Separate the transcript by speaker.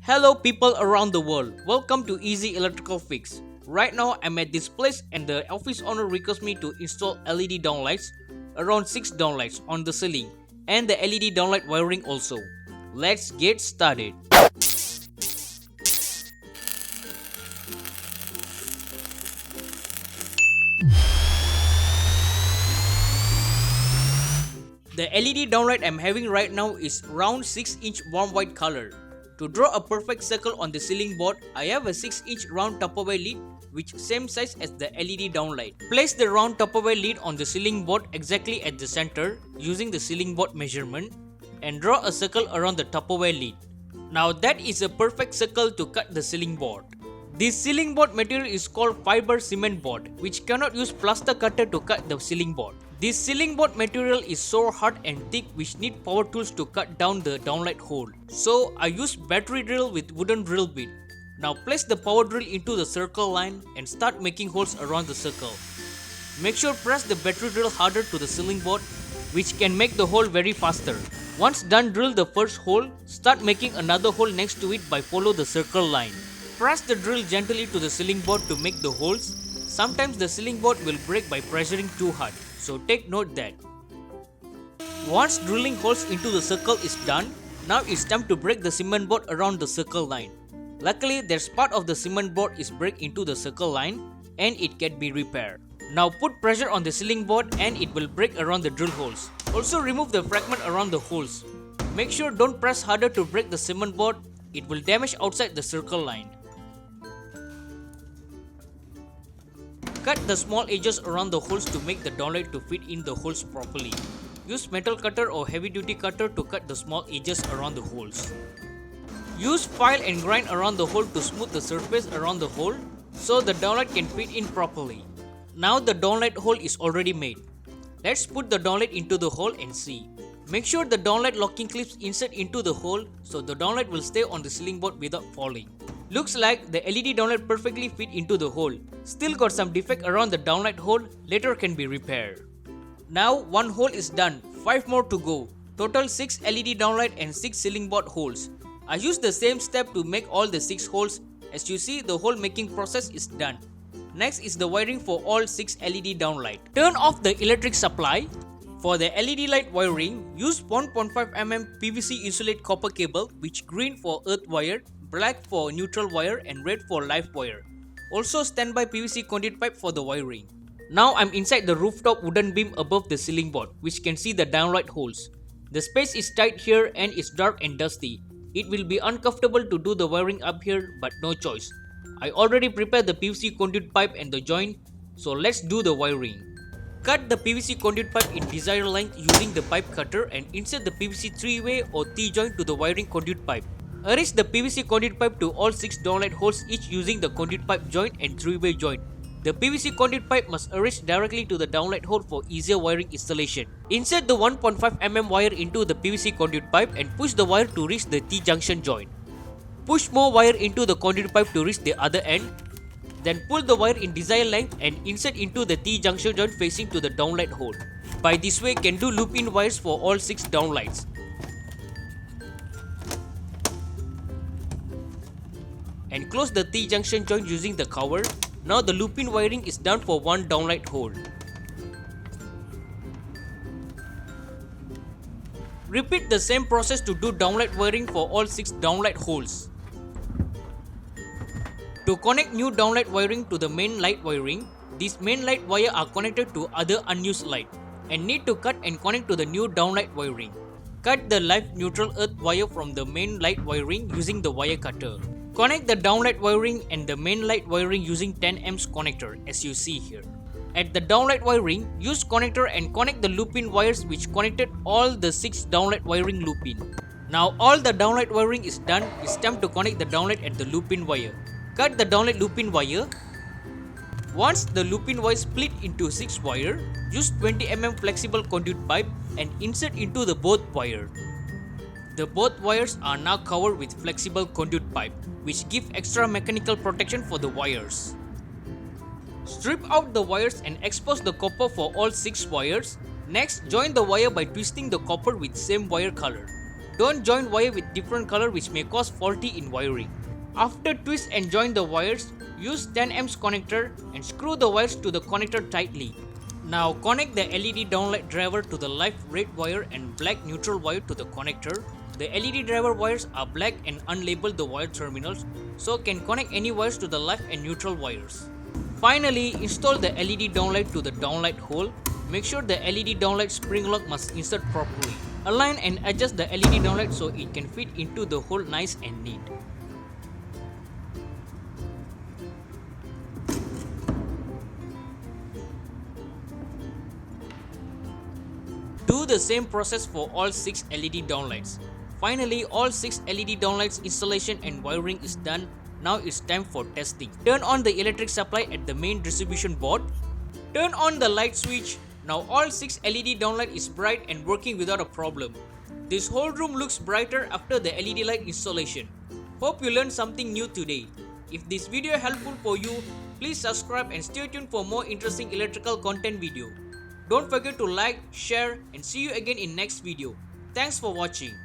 Speaker 1: Hello people around the world, welcome to Easy Electrical Fix. Right now I'm at this place and the office owner requests me to install LED downlights, around 6 downlights on the ceiling and the LED downlight wiring also. Let's get started. The LED downlight I'm having right now is round 6-inch warm white color. To draw a perfect circle on the ceiling board, I have a 6-inch round Tupperware lid which same size as the LED downlight. Place the round Tupperware lid on the ceiling board exactly at the center using the ceiling board measurement and draw a circle around the Tupperware lid. Now that is a perfect circle to cut the ceiling board. This ceiling board material is called Fibre cement board which cannot use plaster cutter to cut the ceiling board. This ceiling board material is so hard and thick which need power tools to cut down the downlight hole. So I use battery drill with wooden drill bit. Now place the power drill into the circle line and start making holes around the circle. Make sure press the battery drill harder to the ceiling board which can make the hole very faster. Once done drill the first hole, start making another hole next to it by follow the circle line. Press the drill gently to the ceiling board to make the holes. Sometimes the ceiling board will break by pressuring too hard. So take note that. Once drilling holes into the circle is done, now it's time to break the cement board around the circle line. Luckily, there's part of the cement board is break into the circle line and it can be repaired. Now put pressure on the ceiling board and it will break around the drill holes. Also remove the fragment around the holes. Make sure don't press harder to break the cement board, it will damage outside the circle line. Cut the small edges around the holes to make the downlight to fit in the holes properly. Use metal cutter or heavy duty cutter to cut the small edges around the holes. Use file and grind around the hole to smooth the surface around the hole so the downlight can fit in properly. Now the downlight hole is already made. Let's put the downlight into the hole and see. Make sure the downlight locking clips insert into the hole so the downlight will stay on the ceiling board without falling. Looks like the LED downlight perfectly fit into the hole. Still got some defect around the downlight hole, later can be repaired. Now one hole is done, 5 more to go. Total 6 LED downlight and 6 ceiling board holes. I used the same step to make all the 6 holes. As you see, the hole making process is done. Next is the wiring for all 6 LED downlight. Turn off the electric supply. For the LED light wiring, use 1.5 mm PVC insulate copper cable which green for earth wire, black for neutral wire and red for live wire. Also standby PVC conduit pipe for the wiring. Now I'm inside the rooftop wooden beam above the ceiling board which can see the downlight holes. The space is tight here and it's dark and dusty. It will be uncomfortable to do the wiring up here but no choice. I already prepared the PVC conduit pipe and the joint, so let's do the wiring. Cut the PVC conduit pipe in desired length using the pipe cutter and insert the PVC 3-way or T-joint to the wiring conduit pipe. Arrange the PVC conduit pipe to all 6 downlight holes each using the conduit pipe joint and 3-way joint. The PVC conduit pipe must arrange directly to the downlight hole for easier wiring installation. Insert the 1.5 mm wire into the PVC conduit pipe and push the wire to reach the T-junction joint. Push more wire into the conduit pipe to reach the other end. Then pull the wire in desired length and insert into the T-junction joint facing to the downlight hole. By this way, can do loop-in wires for all 6 downlights. And close the T-junction joint using the cover. Now the loop-in wiring is done for one downlight hole. Repeat the same process to do downlight wiring for all 6 downlight holes. To connect new downlight wiring to the main light wiring, these main light wire are connected to other unused light and need to cut and connect to the new downlight wiring. Cut the live neutral earth wire from the main light wiring using the wire cutter. Connect the downlight wiring and the main light wiring using 10 amps connector as you see here. At the downlight wiring, use connector and connect the loop-in wires which connected all the 6 downlight wiring loop-in. Now all the downlight wiring is done, it's time to connect the downlight at the loop-in wire. Cut the downlight loop-in wire. Once the loop-in wire split into 6 wire, use 20 mm flexible conduit pipe and insert into the both wire. The both wires are now covered with flexible conduit pipe, which give extra mechanical protection for the wires. Strip out the wires and expose the copper for all 6 wires. Next, join the wire by twisting the copper with same wire color. Don't join wire with different color which may cause faulty in wiring. After twist and join the wires, use 10 amps connector and screw the wires to the connector tightly. Now connect the LED downlight driver to the live red wire and black neutral wire to the connector. The LED driver wires are black and unlabeled the wire terminals, so can connect any wires to the live and neutral wires. Finally, install the LED downlight to the downlight hole. Make sure the LED downlight spring lock must insert properly. Align and adjust the LED downlight so it can fit into the hole nice and neat. Do the same process for all 6 LED downlights. Finally, all 6 LED downlights installation and wiring is done. Now it's time for testing. Turn on the electric supply at the main distribution board. Turn on the light switch. Now all 6 LED downlight is bright and working without a problem. This whole room looks brighter after the LED light installation. Hope you learned something new today. If this video helpful for you, please subscribe and stay tuned for more interesting electrical content video. Don't forget to like, share and see you again in next video. Thanks for watching.